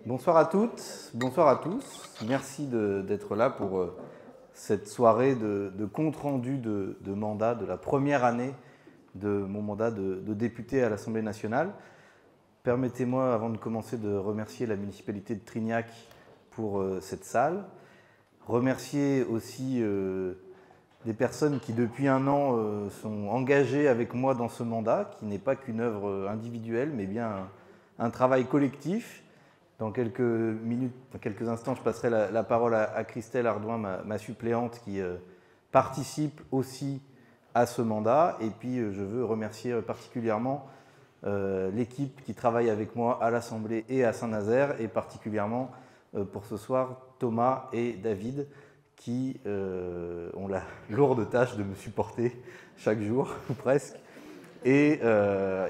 Bonsoir à toutes, bonsoir à tous. Merci d'être là pour cette soirée de compte-rendu de mandat de la première année de mon mandat de député à l'Assemblée nationale. Permettez-moi, avant de commencer, de remercier la municipalité de Trignac pour cette salle. Remercier aussi des personnes qui, depuis un an, sont engagées avec moi dans ce mandat, qui n'est pas qu'une œuvre individuelle, mais bien un travail collectif. Dans quelques minutes, dans quelques instants, je passerai la parole à Christelle Ardouin, ma suppléante, qui participe aussi à ce mandat. Et puis, je veux remercier particulièrement l'équipe qui travaille avec moi à l'Assemblée et à Saint-Nazaire, et particulièrement pour ce soir, Thomas et David, qui ont la lourde tâche de me supporter chaque jour, ou presque. Et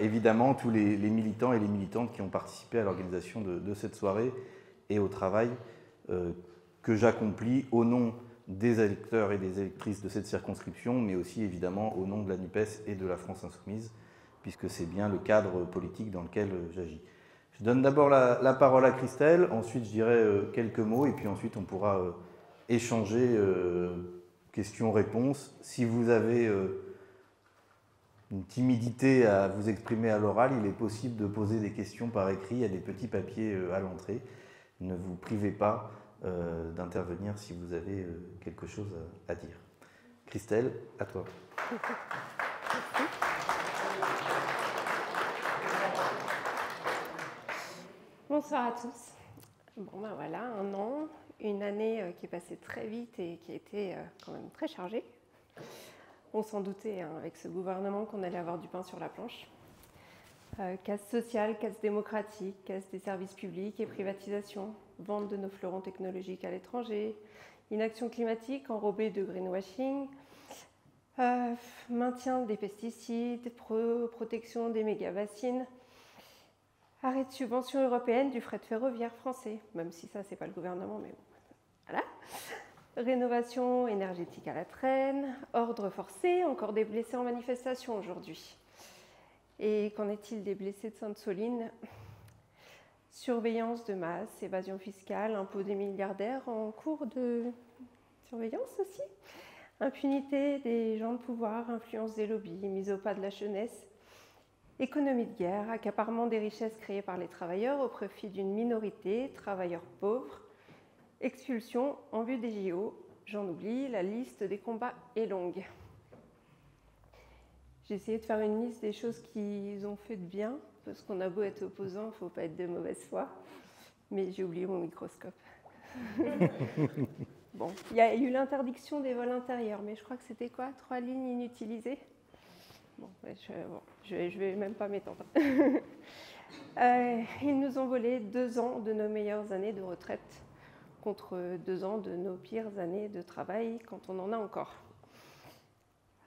évidemment tous les militants et les militantes qui ont participé à l'organisation de cette soirée et au travail que j'accomplis au nom des électeurs et des électrices de cette circonscription, mais aussi évidemment au nom de la NUPES et de la France Insoumise, puisque c'est bien le cadre politique dans lequel j'agis. Je donne d'abord la parole à Christelle, ensuite je dirai quelques mots, et puis ensuite on pourra échanger questions-réponses. Si vous avez une timidité à vous exprimer à l'oral, il est possible de poser des questions par écrit. Il y a des petits papiers à l'entrée. Ne vous privez pas d'intervenir si vous avez quelque chose à dire. Christelle, à toi. Bonsoir à tous. Bon ben voilà, un an, une année qui est passée très vite et qui a été quand même très chargée. On s'en doutait avec ce gouvernement qu'on allait avoir du pain sur la planche. Casse sociale, casse démocratique, casse des services publics et privatisation, vente de nos fleurons technologiques à l'étranger, inaction climatique enrobée de greenwashing, maintien des pesticides, protection des méga-bassines, arrêt de subvention européenne du fret ferroviaire français, même si ça, c'est pas le gouvernement, mais bon, voilà. Rénovation énergétique à la traîne, ordre forcé, encore des blessés en manifestation aujourd'hui. Et qu'en est-il des blessés de Sainte-Soline? Surveillance de masse, évasion fiscale, impôt des milliardaires en cours de surveillance aussi. Impunité des gens de pouvoir, influence des lobbies, mise au pas de la jeunesse. Économie de guerre, accaparement des richesses créées par les travailleurs au profit d'une minorité, travailleurs pauvres. Expulsion en vue des JO, j'en oublie, la liste des combats est longue. J'ai essayé de faire une liste des choses qu'ils ont fait de bien, parce qu'on a beau être opposant, il ne faut pas être de mauvaise foi, mais j'ai oublié mon microscope. Bon, il y a eu l'interdiction des vols intérieurs, mais je crois que c'était quoi? 3 lignes inutilisées. Bon, je vais même pas m'étendre. Ils nous ont volé 2 ans de nos meilleures années de retraite, contre 2 ans de nos pires années de travail quand on en a encore.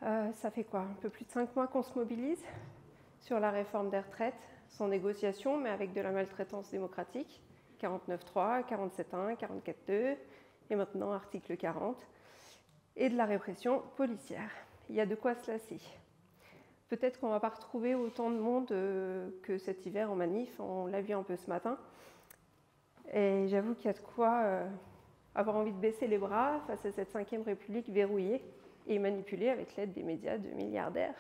Ça fait quoi? Un peu plus de 5 mois qu'on se mobilise sur la réforme des retraites, sans négociation, mais avec de la maltraitance démocratique, 49.3, 47.1, 44.2, et maintenant article 40, et de la répression policière. Il y a de quoi se lasser. Peut-être qu'on ne va pas retrouver autant de monde que cet hiver en manif, on l'a vu un peu ce matin. Et j'avoue qu'il y a de quoi avoir envie de baisser les bras face à cette 5e République verrouillée et manipulée avec l'aide des médias de milliardaires.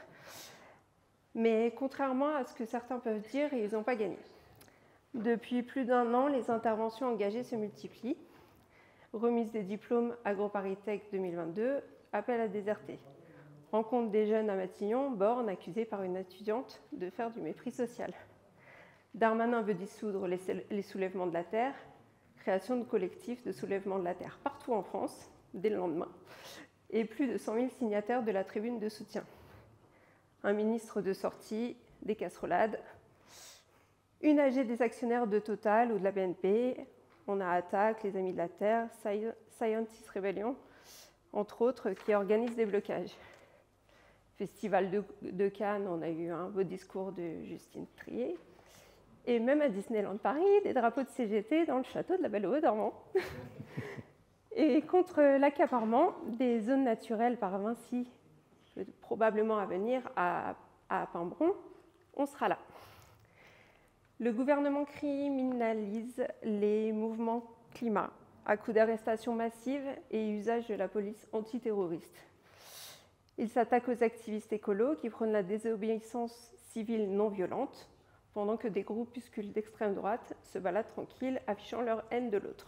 Mais contrairement à ce que certains peuvent dire, ils n'ont pas gagné. Depuis plus d'1 an, les interventions engagées se multiplient. Remise des diplômes AgroParisTech 2022, appel à déserter. Rencontre des jeunes à Matignon, borne accusée par une étudiante de faire du mépris social. Darmanin veut dissoudre les soulèvements de la terre, création de collectifs de soulèvement de la terre partout en France, dès le lendemain, et plus de 100 000 signataires de la tribune de soutien. Un ministre de sortie, des casserolades, une AG des actionnaires de Total ou de la BNP, on a Attaque, les Amis de la Terre, Scientist Rebellion, entre autres, qui organisent des blocages. Festival de Cannes, on a eu un beau discours de Justine Triet. Et même à Disneyland Paris, des drapeaux de CGT dans le château de la Belle-au-Dormant. Et contre l'accaparement des zones naturelles par Vinci, probablement à venir à Pimbron, on sera là. Le gouvernement criminalise les mouvements climat à coups d'arrestations massives et usage de la police antiterroriste. Il s'attaque aux activistes écolos qui prônent la désobéissance civile non violente, pendant que des groupuscules d'extrême droite se baladent tranquilles, affichant leur haine de l'autre.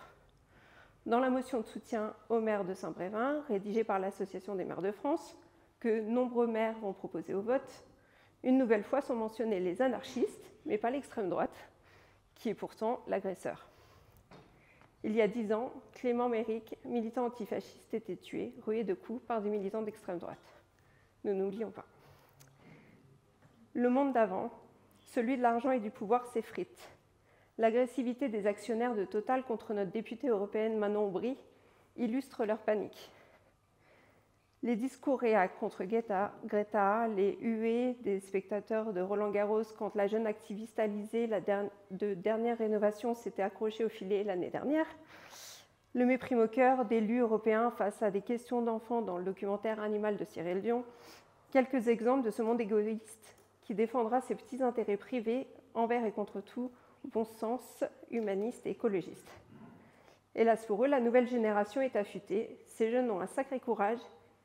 Dans la motion de soutien au maire de Saint-Brévin, rédigée par l'Association des maires de France, que nombreux maires vont proposer au vote, une nouvelle fois sont mentionnés les anarchistes, mais pas l'extrême droite, qui est pourtant l'agresseur. Il y a 10 ans, Clément Méric, militant antifasciste, était tué, roué de coups par des militants d'extrême droite. Nous n'oublions pas. Le monde d'avant, celui de l'argent et du pouvoir, s'effrite. L'agressivité des actionnaires de Total contre notre députée européenne Manon Aubry illustre leur panique. Les discours réac contre Greta, les huées des spectateurs de Roland-Garros quand la jeune activiste Alizée de dernière rénovation s'était accrochée au filet l'année dernière, le mépris moqueur d'élus européens face à des questions d'enfants dans le documentaire Animal de Cyril Dion, quelques exemples de ce monde égoïste qui défendra ses petits intérêts privés envers et contre tout bon sens humaniste et écologiste. Hélas pour eux, la nouvelle génération est affûtée, ces jeunes ont un sacré courage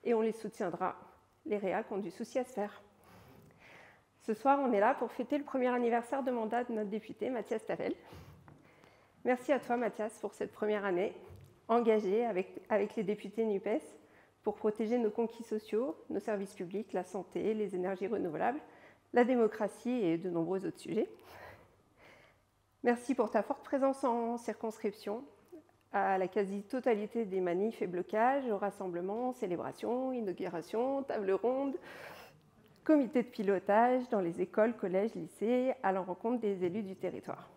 et on les soutiendra. Les réacs ont du souci à se faire. Ce soir, on est là pour fêter le premier anniversaire de mandat de notre député, Mathias Tavel. Merci à toi, Mathias, pour cette première année engagée avec les députés NUPES pour protéger nos conquis sociaux, nos services publics, la santé, les énergies renouvelables, la démocratie et de nombreux autres sujets. Merci pour ta forte présence en circonscription, à la quasi-totalité des manifs et blocages, aux rassemblements, célébrations, inaugurations, tables rondes, comités de pilotage dans les écoles, collèges, lycées, à la rencontre des élus du territoire.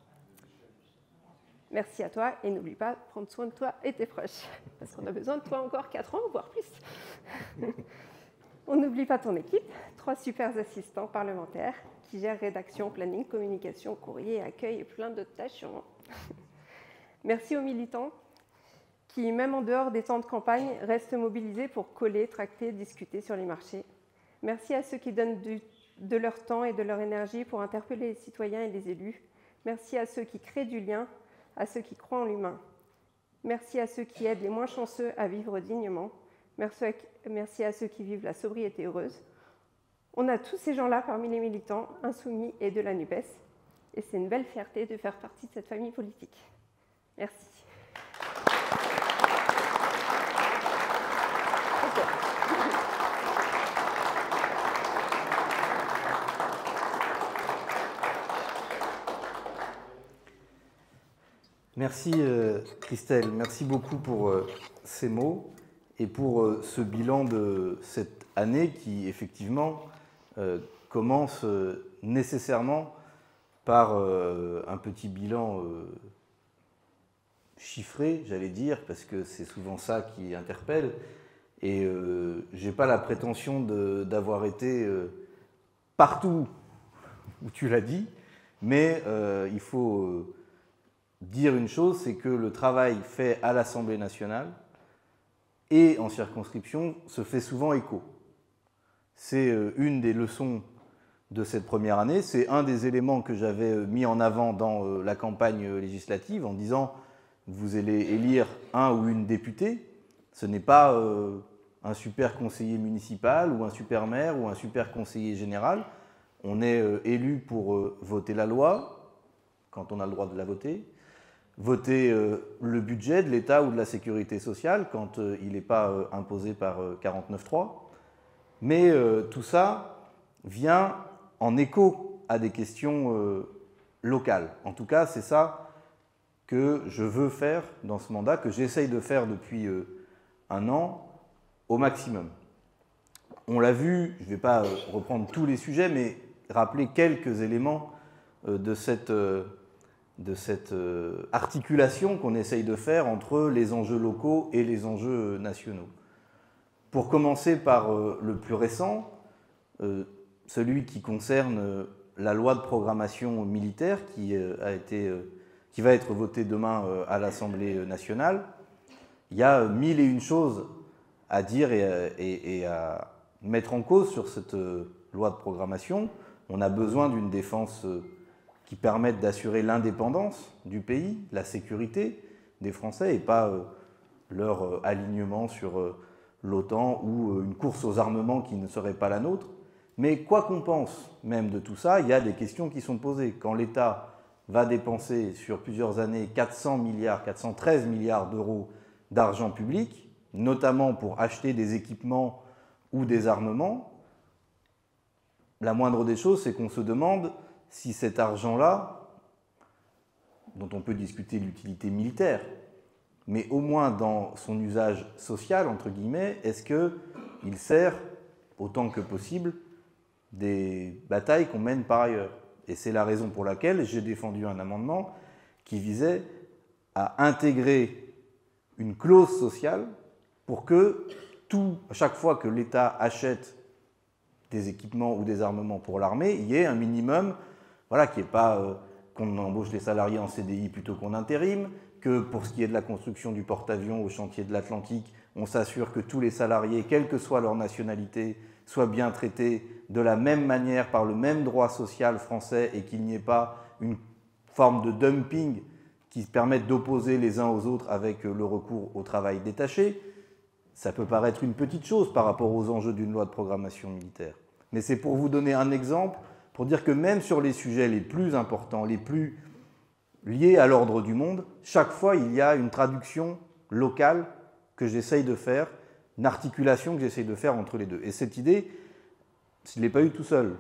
Merci à toi et n'oublie pas de prendre soin de toi et tes proches, parce qu'on a besoin de toi encore 4 ans, voire plus. On n'oublie pas ton équipe, 3 super assistants parlementaires qui gèrent rédaction, planning, communication, courrier, accueil et plein d'autres tâches sûrement. Merci aux militants qui, même en dehors des temps de campagne, restent mobilisés pour coller, tracter, discuter sur les marchés. Merci à ceux qui donnent de leur temps et de leur énergie pour interpeller les citoyens et les élus. Merci à ceux qui créent du lien, à ceux qui croient en l'humain. Merci à ceux qui aident les moins chanceux à vivre dignement. Merci à ceux qui vivent la sobriété heureuse. On a tous ces gens-là parmi les militants, insoumis et de la NUPES. Et c'est une belle fierté de faire partie de cette famille politique. Merci. Merci Christelle, merci beaucoup pour ces mots et pour ce bilan de cette année qui effectivement commence nécessairement par un petit bilan chiffré, j'allais dire, parce que c'est souvent ça qui interpelle. Et je n'ai pas la prétention d'avoir été partout où tu l'as dit, mais il faut dire une chose, c'est que le travail fait à l'Assemblée nationale et en circonscription se fait souvent écho. C'est une des leçons de cette première année, c'est un des éléments que j'avais mis en avant dans la campagne législative en disant vous allez élire un ou une députée, ce n'est pas un super conseiller municipal ou un super maire ou un super conseiller général, on est élu pour voter la loi, quand on a le droit de la voter, voter le budget de l'État ou de la sécurité sociale quand il n'est pas imposé par 49.3. Mais tout ça vient en écho à des questions locales. En tout cas, c'est ça que je veux faire dans ce mandat, que j'essaye de faire depuis un an au maximum. On l'a vu, je ne vais pas reprendre tous les sujets, mais rappeler quelques éléments de cette articulation qu'on essaye de faire entre les enjeux locaux et les enjeux nationaux. Pour commencer par le plus récent, celui qui concerne la loi de programmation militaire qui va être votée demain à l'Assemblée nationale, il y a 1001 choses à dire et à mettre en cause sur cette loi de programmation. On a besoin d'une défense qui permettent d'assurer l'indépendance du pays, la sécurité des Français, et pas leur alignement sur l'OTAN ou une course aux armements qui ne serait pas la nôtre. Mais quoi qu'on pense même de tout ça, il y a des questions qui sont posées. Quand l'État va dépenser sur plusieurs années 413 milliards d'euros d'argent public, notamment pour acheter des équipements ou des armements, la moindre des choses, c'est qu'on se demande si cet argent-là, dont on peut discuter l'utilité militaire, mais au moins dans son usage social, entre guillemets, est-ce qu'il sert autant que possible des batailles qu'on mène par ailleurs? Et c'est la raison pour laquelle j'ai défendu un amendement qui visait à intégrer une clause sociale pour que à chaque fois que l'État achète des équipements ou des armements pour l'armée, il y ait un minimum, voilà, qui n'est pas qu'on embauche les salariés en CDI plutôt qu'en intérim, que pour ce qui est de la construction du porte-avions au chantier de l'Atlantique, on s'assure que tous les salariés, quelle que soit leur nationalité, soient bien traités de la même manière par le même droit social français et qu'il n'y ait pas une forme de dumping qui permette d'opposer les uns aux autres avec le recours au travail détaché. Ça peut paraître une petite chose par rapport aux enjeux d'une loi de programmation militaire. Mais c'est pour vous donner un exemple, pour dire que même sur les sujets les plus importants, les plus liés à l'ordre du monde, chaque fois il y a une traduction locale que j'essaye de faire, une articulation que j'essaye de faire entre les deux. Et cette idée, je ne l'ai pas eue tout seul.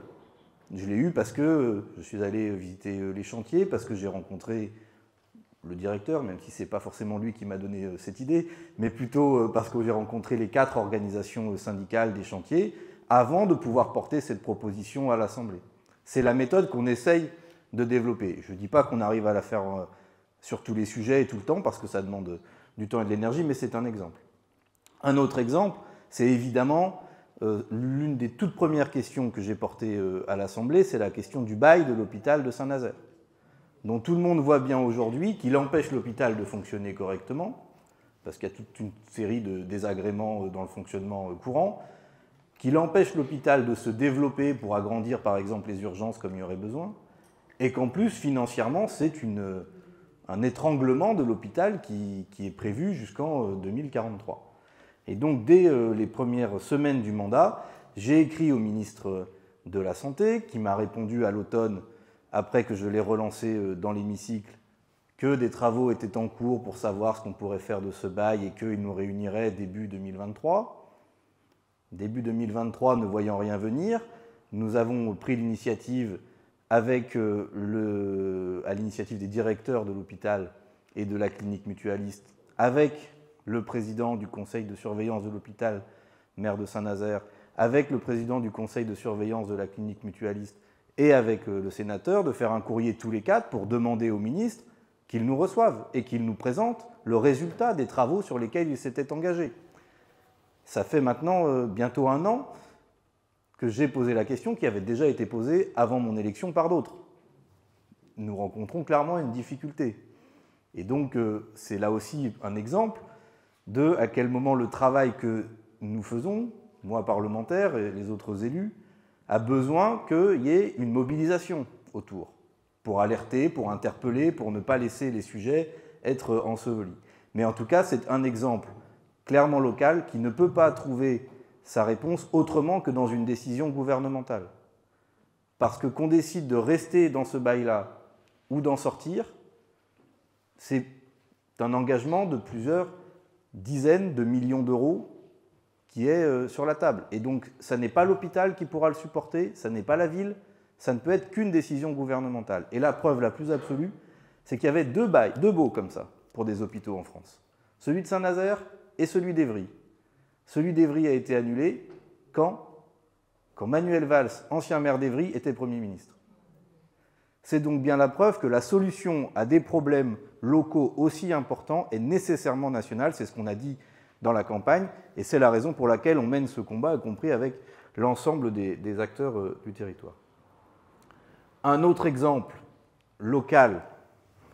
Je l'ai eue parce que je suis allé visiter les chantiers, parce que j'ai rencontré le directeur, même si ce n'est pas forcément lui qui m'a donné cette idée, mais plutôt parce que j'ai rencontré les 4 organisations syndicales des chantiers avant de pouvoir porter cette proposition à l'Assemblée. C'est la méthode qu'on essaye de développer. Je ne dis pas qu'on arrive à la faire sur tous les sujets et tout le temps, parce que ça demande du temps et de l'énergie, mais c'est un exemple. Un autre exemple, c'est évidemment l'une des toutes premières questions que j'ai portées à l'Assemblée, c'est la question du bail de l'hôpital de Saint-Nazaire, dont tout le monde voit bien aujourd'hui qu'il empêche l'hôpital de fonctionner correctement, parce qu'il y a toute une série de désagréments dans le fonctionnement courant, qu'il empêche l'hôpital de se développer pour agrandir par exemple les urgences comme il y aurait besoin, et qu'en plus financièrement c'est un étranglement de l'hôpital qui est prévu jusqu'en 2043. Et donc dès les premières semaines du mandat, j'ai écrit au ministre de la Santé, qui m'a répondu à l'automne, après que je l'ai relancé dans l'hémicycle, que des travaux étaient en cours pour savoir ce qu'on pourrait faire de ce bail et qu'il nous réunirait début 2023. Début 2023, ne voyant rien venir, nous avons pris l'initiative à l'initiative des directeurs de l'hôpital et de la clinique mutualiste, avec le président du conseil de surveillance de l'hôpital, maire de Saint-Nazaire, avec le président du conseil de surveillance de la clinique mutualiste et avec le sénateur, de faire un courrier tous les 4 pour demander au ministre qu'il nous reçoive et qu'il nous présente le résultat des travaux sur lesquels il s'était engagé. Ça fait maintenant bientôt 1 an que j'ai posé la question qui avait déjà été posée avant mon élection par d'autres. Nous rencontrons clairement une difficulté. Et donc c'est là aussi un exemple de à quel moment le travail que nous faisons, moi parlementaire et les autres élus, a besoin qu'il y ait une mobilisation autour, pour alerter, pour interpeller, pour ne pas laisser les sujets être ensevelis. Mais en tout cas, c'est un exemple clairement local qui ne peut pas trouver sa réponse autrement que dans une décision gouvernementale. Parce que qu'on décide de rester dans ce bail-là ou d'en sortir, c'est un engagement de plusieurs dizaines de millions d'euros qui est sur la table. Et donc, ça n'est pas l'hôpital qui pourra le supporter, ça n'est pas la ville, ça ne peut être qu'une décision gouvernementale. Et la preuve la plus absolue, c'est qu'il y avait 2 baux comme ça, pour des hôpitaux en France. Celui de Saint-Nazaire et celui d'Évry. Celui d'Évry a été annulé quand Manuel Valls, ancien maire d'Évry, était Premier ministre. C'est donc bien la preuve que la solution à des problèmes locaux aussi importants est nécessairement nationale, c'est ce qu'on a dit dans la campagne, et c'est la raison pour laquelle on mène ce combat, y compris avec l'ensemble des acteurs du territoire. Un autre exemple local,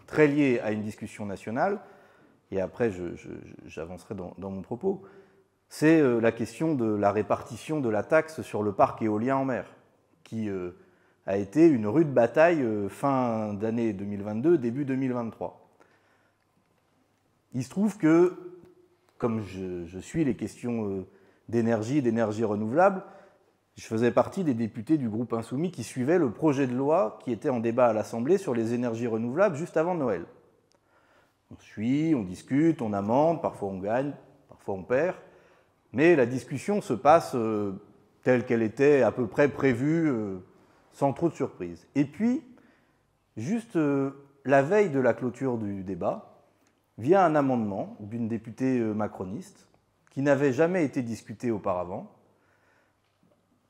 très lié à une discussion nationale, et après j'avancerai dans mon propos, c'est la question de la répartition de la taxe sur le parc éolien en mer, qui a été une rude bataille fin d'année 2022, début 2023. Il se trouve que, comme je suis les questions d'énergie et d'énergie renouvelable, je faisais partie des députés du groupe Insoumis qui suivaient le projet de loi qui était en débat à l'Assemblée sur les énergies renouvelables juste avant Noël. On suit, on discute, on amende, parfois on gagne, parfois on perd, mais la discussion se passe telle qu'elle était à peu près prévue, sans trop de surprises. Et puis, juste la veille de la clôture du débat, vient un amendement d'une députée macroniste qui n'avait jamais été discuté auparavant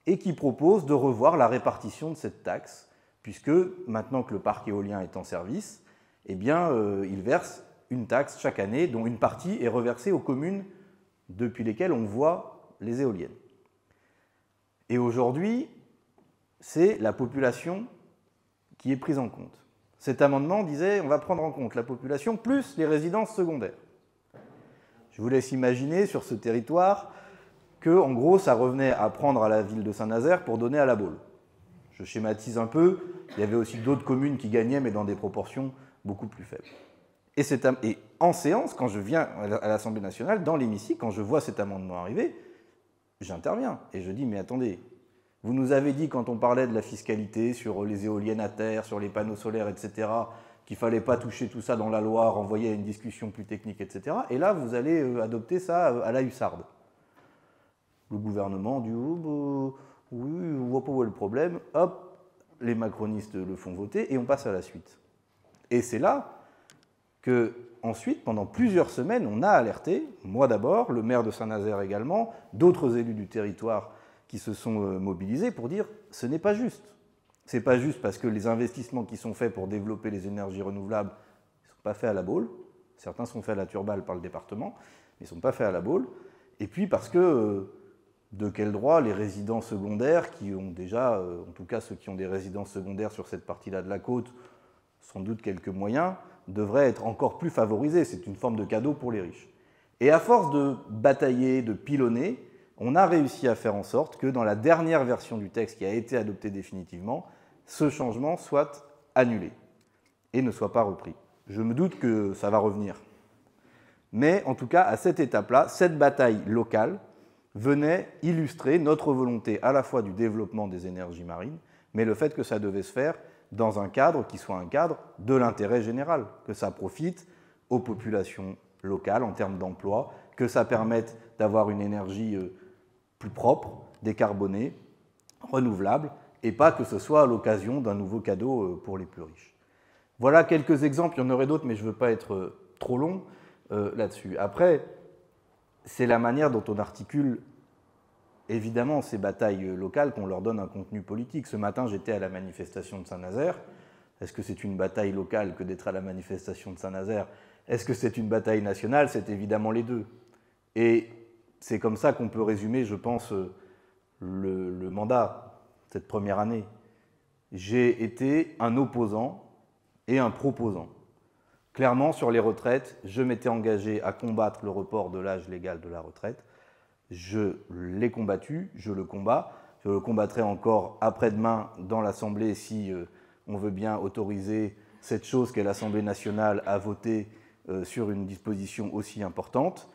et qui propose de revoir la répartition de cette taxe, puisque maintenant que le parc éolien est en service, eh bien, il verse une taxe chaque année, dont une partie est reversée aux communes depuis lesquelles on voit les éoliennes. Et aujourd'hui, c'est la population qui est prise en compte. Cet amendement disait on va prendre en compte la population plus les résidences secondaires. Je vous laisse imaginer sur ce territoire que, en gros, ça revenait à prendre à la ville de Saint-Nazaire pour donner à La Baule. Je schématise un peu, il y avait aussi d'autres communes qui gagnaient, mais dans des proportions beaucoup plus faibles. Et en séance, quand je viens à l'Assemblée nationale, dans l'hémicycle, quand je vois cet amendement arriver, j'interviens et je dis mais attendez, vous nous avez dit quand on parlait de la fiscalité sur les éoliennes à terre, sur les panneaux solaires, etc., qu'il ne fallait pas toucher tout ça dans la loi, renvoyer à une discussion plus technique, etc. Et là, vous allez adopter ça à la hussarde. Le gouvernement dit oh, bah, oui, on ne voit pas où est le problème. Hop, les macronistes le font voter et on passe à la suite. Et c'est là que, ensuite, pendant plusieurs semaines, on a alerté, moi d'abord, le maire de Saint-Nazaire également, d'autres élus du territoire qui se sont mobilisés pour dire ce n'est pas juste. Ce n'est pas juste parce que les investissements qui sont faits pour développer les énergies renouvelables ne sont pas faits à la Baule. Certains sont faits à la Turballe par le département, mais ils ne sont pas faits à la Baule. Et puis parce que, de quel droit les résidents secondaires, qui ont déjà, en tout cas ceux qui ont des résidences secondaires sur cette partie-là de la côte, sans doute quelques moyens, devraient être encore plus favorisés. C'est une forme de cadeau pour les riches. Et à force de batailler, de pilonner, on a réussi à faire en sorte que dans la dernière version du texte qui a été adoptée définitivement, ce changement soit annulé et ne soit pas repris. Je me doute que ça va revenir. Mais en tout cas, à cette étape-là, cette bataille locale venait illustrer notre volonté à la fois du développement des énergies marines, mais le fait que ça devait se faire dans un cadre qui soit un cadre de l'intérêt général, que ça profite aux populations locales en termes d'emploi, que ça permette d'avoir une énergie plus propre, décarbonée, renouvelable, et pas que ce soit à l'occasion d'un nouveau cadeau pour les plus riches. Voilà quelques exemples, il y en aurait d'autres, mais je ne veux pas être trop long là-dessus. Après, c'est la manière dont on articule évidemment ces batailles locales qu'on leur donne un contenu politique. Ce matin, j'étais à la manifestation de Saint-Nazaire. Est-ce que c'est une bataille locale que d'être à la manifestation de Saint-Nazaire? Est-ce que c'est une bataille nationale? C'est évidemment les deux. Et c'est comme ça qu'on peut résumer, je pense, le mandat, cette première année. J'ai été un opposant et un proposant. Clairement, sur les retraites, je m'étais engagé à combattre le report de l'âge légal de la retraite. Je l'ai combattu, je le combats. Je le combattrai encore après-demain dans l'Assemblée si on veut bien autoriser cette chose qu'est l'Assemblée nationale à voter sur une disposition aussi importante.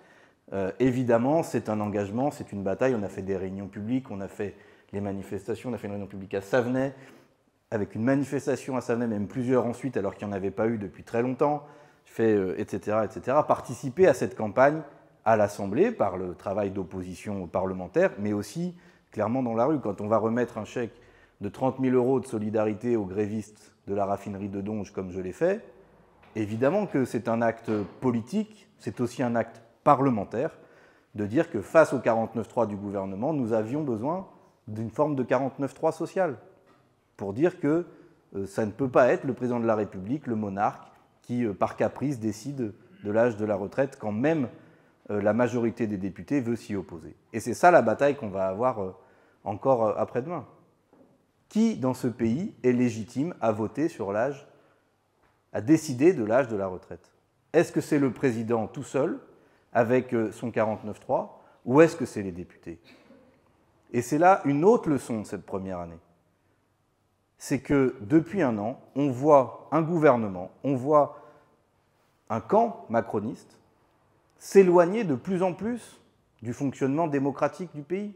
Évidemment, c'est un engagement, c'est une bataille. On a fait des réunions publiques, on a fait les manifestations, on a fait une réunion publique à Savenay, avec une manifestation à Savenay, même plusieurs ensuite, alors qu'il n'y en avait pas eu depuis très longtemps, etc., etc. Participer à cette campagne à l'Assemblée par le travail d'opposition parlementaire, mais aussi clairement dans la rue. Quand on va remettre un chèque de 30 000 € de solidarité aux grévistes de la raffinerie de Donge, comme je l'ai fait, évidemment que c'est un acte politique, c'est aussi un acte parlementaire, de dire que face au 49.3 du gouvernement, nous avions besoin d'une forme de 49.3 social, pour dire que ça ne peut pas être le président de la République, le monarque, qui, par caprice, décide de l'âge de la retraite, quand même la majorité des députés veut s'y opposer. Et c'est ça la bataille qu'on va avoir encore après-demain. Qui, dans ce pays, est légitime à voter sur l'âge, à décider de l'âge de la retraite? Est-ce que c'est le président tout seul, avec son 49.3, ou est-ce que c'est les députés? Et c'est là une autre leçon de cette première année. c'est que depuis un an, on voit un gouvernement, on voit un camp macroniste s'éloigner de plus en plus du fonctionnement démocratique du pays.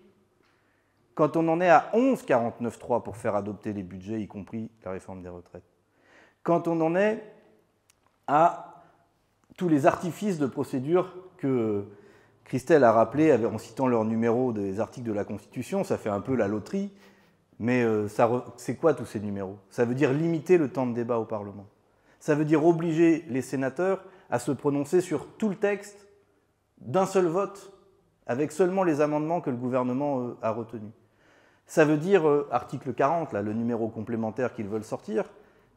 Quand on en est à 11,49.3 pour faire adopter les budgets, y compris la réforme des retraites, quand on en est à tous les artifices de procédure que Christelle a rappelés en citant leur numéro des articles de la Constitution, ça fait un peu la loterie, mais c'est quoi tous ces numéros? Ça veut dire limiter le temps de débat au Parlement. Ça veut dire obliger les sénateurs à se prononcer sur tout le texte d'un seul vote, avec seulement les amendements que le gouvernement a retenus. Ça veut dire, article 40, là, le numéro complémentaire qu'ils veulent sortir,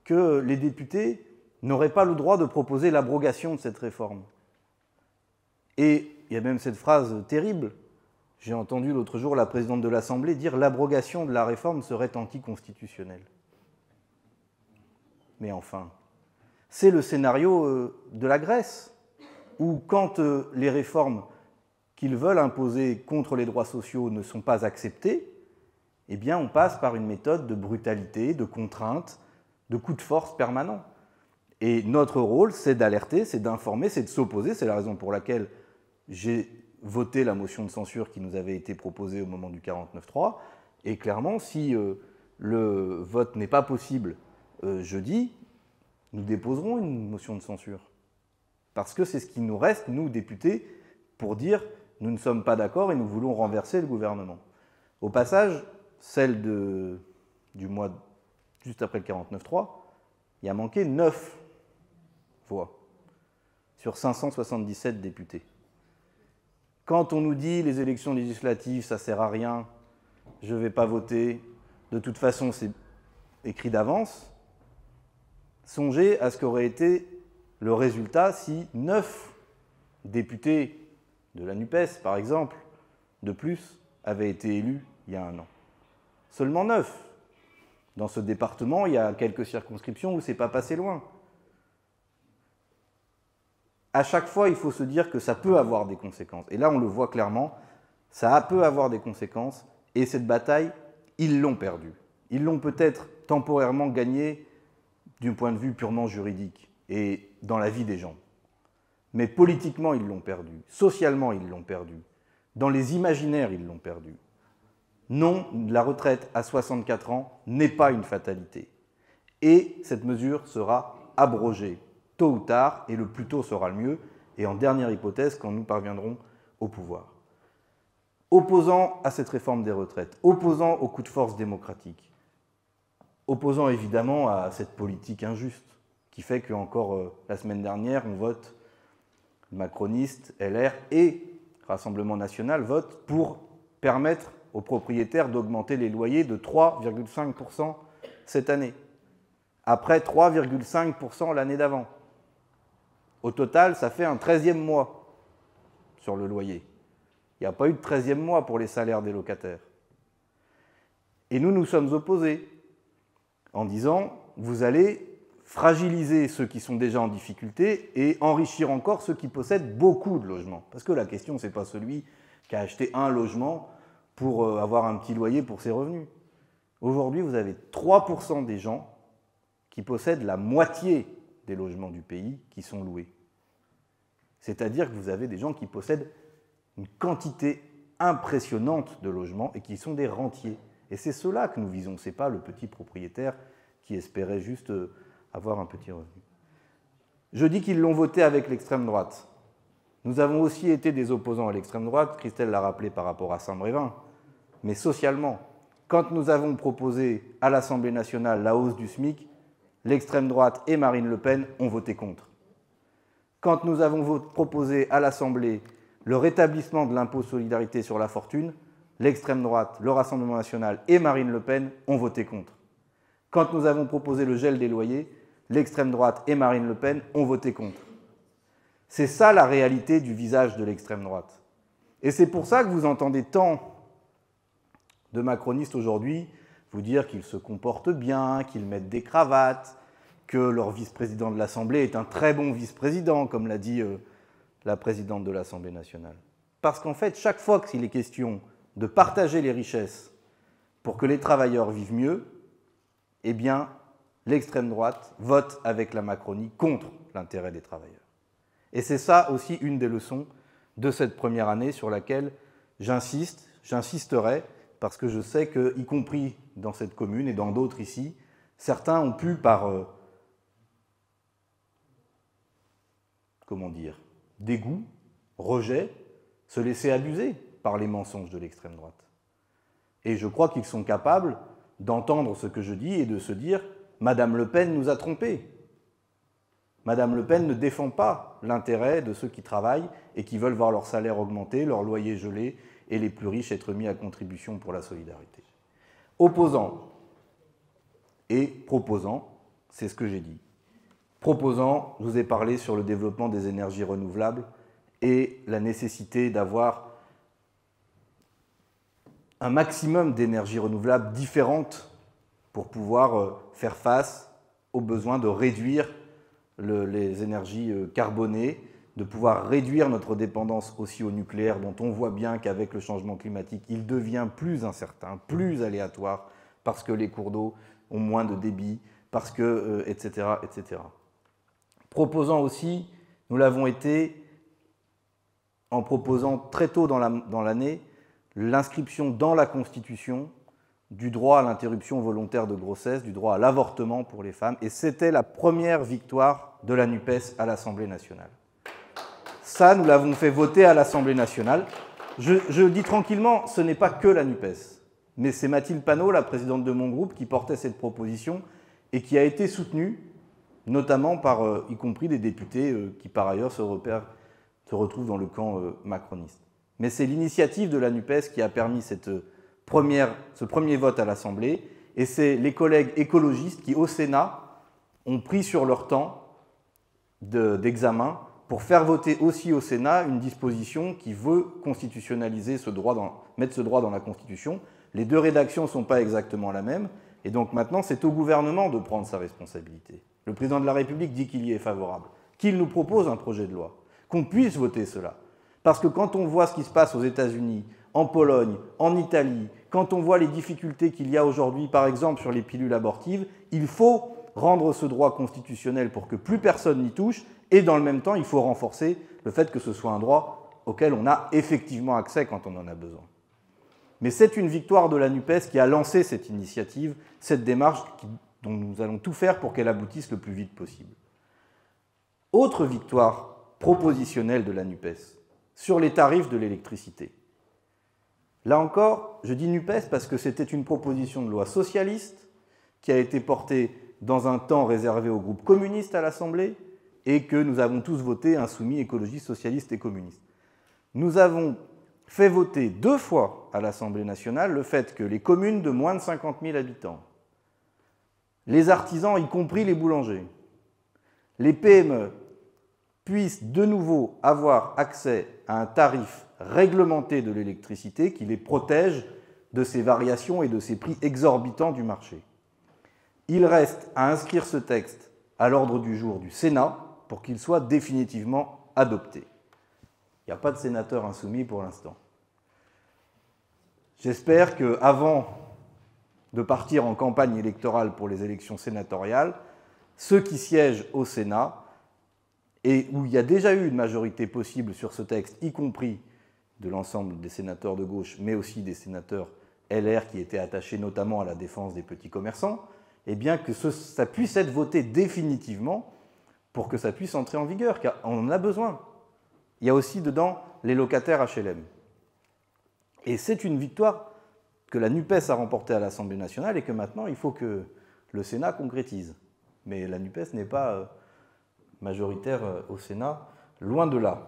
que les députés n'auraient pas le droit de proposer l'abrogation de cette réforme. Et il y a même cette phrase terrible. J'ai entendu l'autre jour la présidente de l'Assemblée dire « l'abrogation de la réforme serait anticonstitutionnelle ». Mais enfin, c'est le scénario de la Grèce, où quand les réformes qu'ils veulent imposer contre les droits sociaux ne sont pas acceptées, eh bien on passe par une méthode de brutalité, de contrainte, de coup de force permanent. Et notre rôle, c'est d'alerter, c'est d'informer, c'est de s'opposer. C'est la raison pour laquelle j'ai voté la motion de censure qui nous avait été proposée au moment du 49.3. Et clairement, si le vote n'est pas possible jeudi, nous déposerons une motion de censure. Parce que c'est ce qui nous reste, nous, députés, pour dire « nous ne sommes pas d'accord et nous voulons renverser le gouvernement ». Au passage, celle du mois juste après le 49.3, il a manqué 9 voix sur 577 députés. Quand on nous dit les élections législatives, ça ne sert à rien, je ne vais pas voter, de toute façon c'est écrit d'avance, songez à ce qu'aurait été le résultat si 9 députés de la NUPES, par exemple, de plus, avaient été élus il y a un an. Seulement 9. Dans ce département, il y a quelques circonscriptions où ce n'est pas passé loin. À chaque fois, il faut se dire que ça peut avoir des conséquences. Et là, on le voit clairement, ça peut avoir des conséquences. Et cette bataille, ils l'ont perdue. Ils l'ont peut-être temporairement gagnée d'un point de vue purement juridique et dans la vie des gens. Mais politiquement, ils l'ont perdue. Socialement, ils l'ont perdue. Dans les imaginaires, ils l'ont perdue. Non, la retraite à 64 ans n'est pas une fatalité. Et cette mesure sera abrogée, tôt ou tard, et le plus tôt sera le mieux, et en dernière hypothèse, quand nous parviendrons au pouvoir. Opposant à cette réforme des retraites, opposant au coup de force démocratique, opposant évidemment à cette politique injuste, qui fait qu'encore la semaine dernière, on vote macroniste, LR et Rassemblement national votent pour permettre aux propriétaires d'augmenter les loyers de 3,5% cette année, après 3,5% l'année d'avant. Au total, ça fait un 13e mois sur le loyer. Il n'y a pas eu de 13e mois pour les salaires des locataires. Et nous sommes opposés en disant, vous allez fragiliser ceux qui sont déjà en difficulté et enrichir encore ceux qui possèdent beaucoup de logements. Parce que la question, ce n'est pas celui qui a acheté un logement pour avoir un petit loyer pour ses revenus. Aujourd'hui, vous avez 3% des gens qui possèdent la moitié des logements du pays qui sont loués. C'est-à-dire que vous avez des gens qui possèdent une quantité impressionnante de logements et qui sont des rentiers. Et c'est cela que nous visons, ce n'est pas le petit propriétaire qui espérait juste avoir un petit revenu. Je dis qu'ils l'ont voté avec l'extrême droite. Nous avons aussi été des opposants à l'extrême droite, Christelle l'a rappelé par rapport à Saint-Brévin, mais socialement. Quand nous avons proposé à l'Assemblée nationale la hausse du SMIC, l'extrême droite et Marine Le Pen ont voté contre. Quand nous avons proposé à l'Assemblée le rétablissement de l'impôt solidarité sur la fortune, l'extrême droite, le Rassemblement national et Marine Le Pen ont voté contre. Quand nous avons proposé le gel des loyers, l'extrême droite et Marine Le Pen ont voté contre. C'est ça la réalité du visage de l'extrême droite. Et c'est pour ça que vous entendez tant de macronistes aujourd'hui vous dire qu'ils se comportent bien, qu'ils mettent des cravates, que leur vice-président de l'Assemblée est un très bon vice-président, comme l'a dit la présidente de l'Assemblée nationale. Parce qu'en fait, chaque fois qu'il est question de partager les richesses pour que les travailleurs vivent mieux, eh bien, l'extrême droite vote avec la Macronie contre l'intérêt des travailleurs. Et c'est ça aussi une des leçons de cette première année sur laquelle j'insisterai, parce que je sais que, y compris dans cette commune et dans d'autres ici, certains ont pu, par dégoût, rejet, se laisser abuser par les mensonges de l'extrême droite. Et je crois qu'ils sont capables d'entendre ce que je dis et de se dire « Madame Le Pen nous a trompés ». Madame Le Pen ne défend pas l'intérêt de ceux qui travaillent et qui veulent voir leur salaire augmenter, leur loyer gelé et les plus riches être mis à contribution pour la solidarité. Opposants et proposants, c'est ce que j'ai dit. Proposants, je vous ai parlé sur le développement des énergies renouvelables et la nécessité d'avoir un maximum d'énergies renouvelables différentes pour pouvoir faire face aux besoins de réduire les énergies carbonées, de pouvoir réduire notre dépendance aussi au nucléaire, dont on voit bien qu'avec le changement climatique, il devient plus incertain, plus aléatoire, parce que les cours d'eau ont moins de débit, parce que, etc., etc. Proposant aussi, nous l'avons été en proposant très tôt dans l'année l'inscription dans la Constitution du droit à l'interruption volontaire de grossesse, du droit à l'avortement pour les femmes, et c'était la première victoire de la NUPES à l'Assemblée nationale. Ça, nous l'avons fait voter à l'Assemblée nationale. Je dis tranquillement, ce n'est pas que la NUPES, mais c'est Mathilde Panot, la présidente de mon groupe, qui portait cette proposition et qui a été soutenue, notamment par, y compris des députés qui, par ailleurs, se retrouvent dans le camp macroniste. Mais c'est l'initiative de la NUPES qui a permis ce premier vote à l'Assemblée, et c'est les collègues écologistes qui, au Sénat, ont pris sur leur temps d'examen pour faire voter aussi au Sénat une disposition qui veut constitutionnaliser ce droit, mettre ce droit dans la Constitution. Les deux rédactions ne sont pas exactement la même, et donc maintenant c'est au gouvernement de prendre sa responsabilité. Le président de la République dit qu'il y est favorable, qu'il nous propose un projet de loi, qu'on puisse voter cela. Parce que quand on voit ce qui se passe aux États-Unis, en Pologne, en Italie, quand on voit les difficultés qu'il y a aujourd'hui, par exemple sur les pilules abortives, il faut rendre ce droit constitutionnel pour que plus personne n'y touche, et dans le même temps, il faut renforcer le fait que ce soit un droit auquel on a effectivement accès quand on en a besoin. Mais c'est une victoire de la NUPES qui a lancé cette initiative, cette démarche dont nous allons tout faire pour qu'elle aboutisse le plus vite possible. Autre victoire propositionnelle de la NUPES, sur les tarifs de l'électricité. Là encore, je dis NUPES parce que c'était une proposition de loi socialiste qui a été portée dans un temps réservé au groupe communiste à l'Assemblée et que nous avons tous voté, insoumis, écologistes, socialistes et communistes. Nous avons fait voter 2 fois à l'Assemblée nationale le fait que les communes de moins de 50 000 habitants, les artisans, y compris les boulangers, les PME, puissent de nouveau avoir accès à un tarif réglementé de l'électricité qui les protège de ces variations et de ces prix exorbitants du marché. Il reste à inscrire ce texte à l'ordre du jour du Sénat pour qu'il soit définitivement adopté. Il n'y a pas de sénateur insoumis pour l'instant. J'espère qu'avant de partir en campagne électorale pour les élections sénatoriales, ceux qui siègent au Sénat, et où il y a déjà eu une majorité possible sur ce texte, y compris de l'ensemble des sénateurs de gauche, mais aussi des sénateurs LR qui étaient attachés notamment à la défense des petits commerçants, eh bien que ça puisse être voté définitivement pour que ça puisse entrer en vigueur, car on en a besoin. Il y a aussi dedans les locataires HLM. Et c'est une victoire que la NUPES a remportée à l'Assemblée nationale et que maintenant il faut que le Sénat concrétise. Mais la NUPES n'est pas majoritaire au Sénat, loin de là.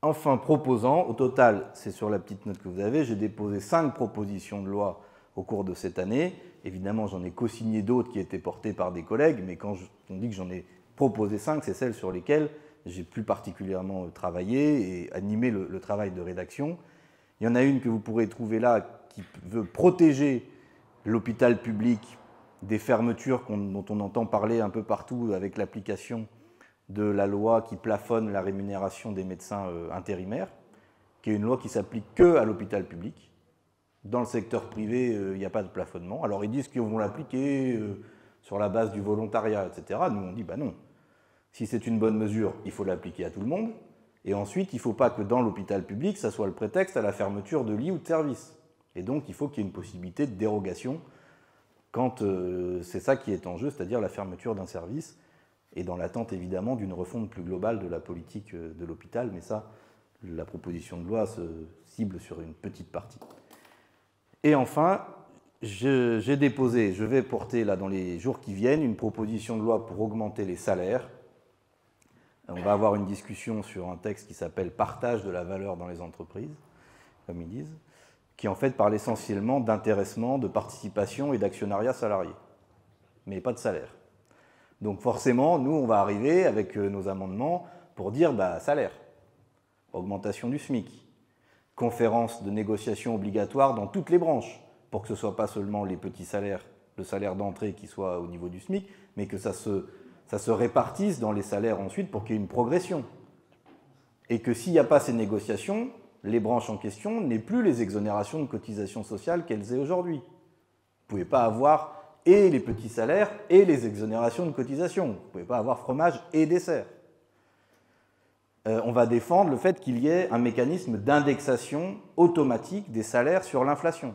Enfin, proposant, au total, c'est sur la petite note que vous avez, j'ai déposé 5 propositions de loi au cours de cette année. Évidemment, j'en ai co-signé d'autres qui étaient portées par des collègues, mais quand on dit que j'en ai proposé 5, c'est celles sur lesquelles j'ai plus particulièrement travaillé et animé le travail de rédaction. Il y en a une que vous pourrez trouver là qui veut protéger l'hôpital public des fermetures dont on entend parler un peu partout avec l'application de la loi qui plafonne la rémunération des médecins intérimaires, qui est une loi qui s'applique que à l'hôpital public. Dans le secteur privé, il n'y a pas de plafonnement. Alors ils disent qu'ils vont l'appliquer sur la base du volontariat, etc. Nous, on dit, bah non. Si c'est une bonne mesure, il faut l'appliquer à tout le monde. Et ensuite, il ne faut pas que dans l'hôpital public, ça soit le prétexte à la fermeture de lits ou de services. Et donc, il faut qu'il y ait une possibilité de dérogation quand c'est ça qui est en jeu, c'est-à-dire la fermeture d'un service, et dans l'attente évidemment d'une refonte plus globale de la politique de l'hôpital. Mais ça, la proposition de loi se cible sur une petite partie. Et enfin, j'ai déposé, je vais porter là dans les jours qui viennent, une proposition de loi pour augmenter les salaires. On va avoir une discussion sur un texte qui s'appelle « Partage de la valeur dans les entreprises », comme ils disent, qui en fait parle essentiellement d'intéressement, de participation et d'actionnariat salarié, mais pas de salaire. Donc forcément, nous, on va arriver avec nos amendements pour dire bah, salaire, augmentation du SMIC, conférence de négociation obligatoire dans toutes les branches, pour que ce ne soit pas seulement les petits salaires, le salaire d'entrée qui soit au niveau du SMIC, mais que ça se répartisse dans les salaires ensuite pour qu'il y ait une progression. Et que s'il n'y a pas ces négociations, les branches en question n'aient plus les exonérations de cotisations sociales qu'elles aient aujourd'hui. Vous ne pouvez pas avoir et les petits salaires et les exonérations de cotisations. Vous ne pouvez pas avoir fromage et dessert. On va défendre le fait qu'il y ait un mécanisme d'indexation automatique des salaires sur l'inflation.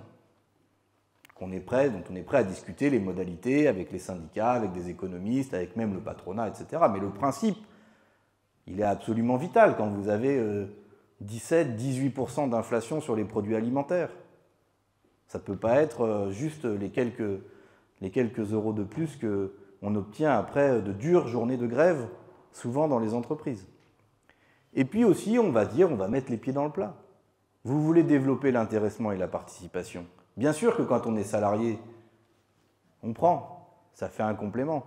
Dont on est prêt à discuter les modalités avec les syndicats, avec des économistes, avec même le patronat, etc. Mais le principe, il est absolument vital quand vous avez 17-18% d'inflation sur les produits alimentaires. Ça ne peut pas être juste les quelques euros de plus qu'on obtient après de dures journées de grève, souvent dans les entreprises. Et puis aussi, on va mettre les pieds dans le plat. Vous voulez développer l'intéressement et la participation. Bien sûr que quand on est salarié, on prend, ça fait un complément.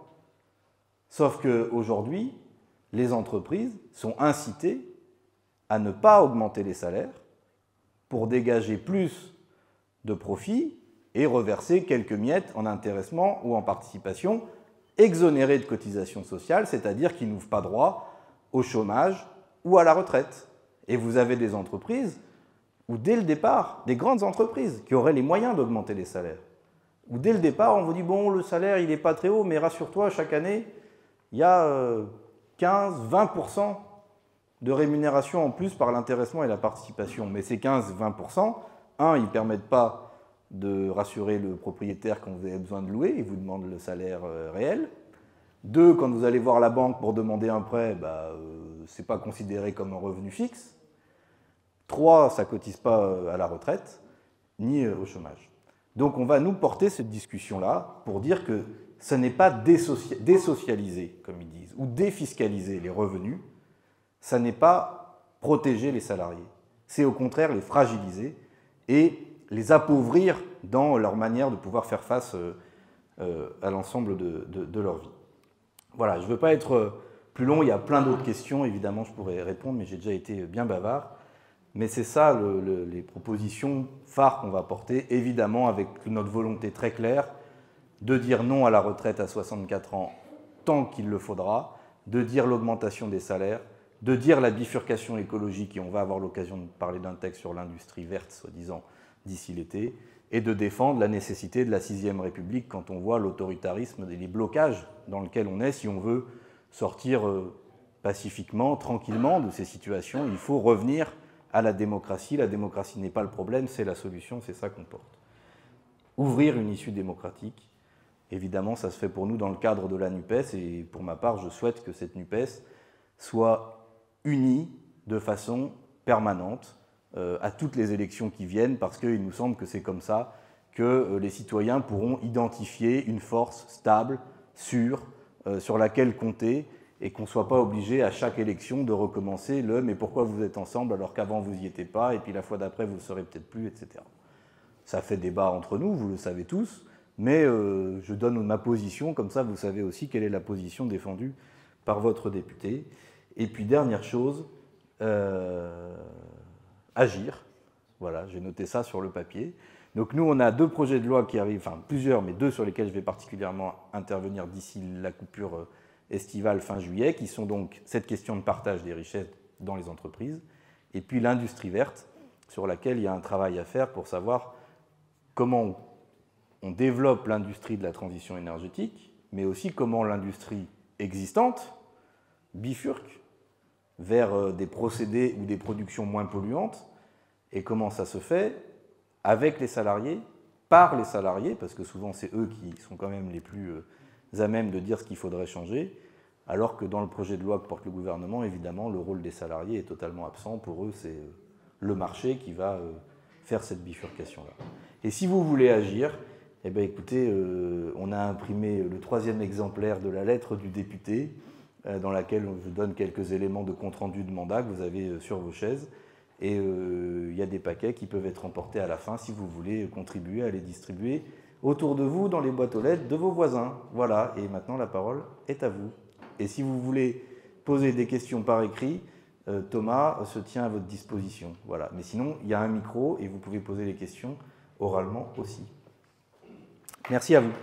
Sauf qu'aujourd'hui, les entreprises sont incitées à ne pas augmenter les salaires pour dégager plus de profits et reverser quelques miettes en intéressement ou en participation, exonérées de cotisations sociales, c'est-à-dire qui n'ouvrent pas droit au chômage ou à la retraite. Et vous avez des entreprises où dès le départ, des grandes entreprises qui auraient les moyens d'augmenter les salaires, où dès le départ, on vous dit, bon, le salaire, il n'est pas très haut, mais rassure-toi, chaque année, il y a 15-20% de rémunération en plus par l'intéressement et la participation. Mais ces 15-20%, ils ne permettent pas de rassurer le propriétaire quand vous avez besoin de louer, il vous demande le salaire réel. 2, quand vous allez voir la banque pour demander un prêt, ce n'est pas considéré comme un revenu fixe. 3, ça ne cotise pas à la retraite, ni au chômage. Donc on va nous porter cette discussion-là pour dire que ce n'est pas désocialiser, comme ils disent, ou défiscaliser les revenus, ça n'est pas protéger les salariés. C'est au contraire les fragiliser et les appauvrir dans leur manière de pouvoir faire face à l'ensemble de leur vie. Voilà, je ne veux pas être plus long, il y a plein d'autres questions, évidemment je pourrais répondre, mais j'ai déjà été bien bavard. Mais c'est ça les propositions phares qu'on va porter, évidemment avec notre volonté très claire de dire non à la retraite à 64 ans tant qu'il le faudra, de dire l'augmentation des salaires, de dire la bifurcation écologique, et on va avoir l'occasion de parler d'un texte sur l'industrie verte, soi-disant, d'ici l'été, et de défendre la nécessité de la 6e République quand on voit l'autoritarisme et les blocages dans lesquels on est. Si on veut sortir pacifiquement, tranquillement de ces situations, il faut revenir à la démocratie. La démocratie n'est pas le problème, c'est la solution, c'est ça qu'on porte. Ouvrir une issue démocratique, évidemment, ça se fait pour nous dans le cadre de la NUPES, et pour ma part, je souhaite que cette NUPES soit unie de façon permanente à toutes les élections qui viennent, parce qu'il nous semble que c'est comme ça que les citoyens pourront identifier une force stable, sûre, sur laquelle compter, et qu'on ne soit pas obligé à chaque élection de recommencer le « mais pourquoi vous êtes ensemble alors qu'avant vous n'y étiez pas, et puis la fois d'après vous ne le serez peut-être plus », etc. Ça fait débat entre nous, vous le savez tous, mais je donne ma position, comme ça vous savez aussi quelle est la position défendue par votre député. Et puis dernière chose, agir. Voilà, j'ai noté ça sur le papier. Donc nous, on a 2 projets de loi qui arrivent, enfin plusieurs, mais 2 sur lesquels je vais particulièrement intervenir d'ici la coupure estivale fin juillet, qui sont donc cette question de partage des richesses dans les entreprises, et puis l'industrie verte, sur laquelle il y a un travail à faire pour savoir comment on développe l'industrie de la transition énergétique, mais aussi comment l'industrie existante bifurque vers des procédés ou des productions moins polluantes, et comment ça se fait avec les salariés, par les salariés, parce que souvent c'est eux qui sont quand même les plus à même de dire ce qu'il faudrait changer, alors que dans le projet de loi que porte le gouvernement, évidemment, le rôle des salariés est totalement absent. Pour eux, c'est le marché qui va faire cette bifurcation-là. Et si vous voulez agir, eh bien, écoutez, on a imprimé le 3e exemplaire de la lettre du député, dans laquelle je vous donne quelques éléments de compte-rendu de mandat que vous avez sur vos chaises. Et il y a des paquets qui peuvent être emportés à la fin si vous voulez contribuer à les distribuer autour de vous, dans les boîtes aux lettres de vos voisins. Voilà, et maintenant la parole est à vous. Et si vous voulez poser des questions par écrit, Thomas se tient à votre disposition. Voilà. Mais sinon, il y a un micro et vous pouvez poser les questions oralement aussi. Merci à vous.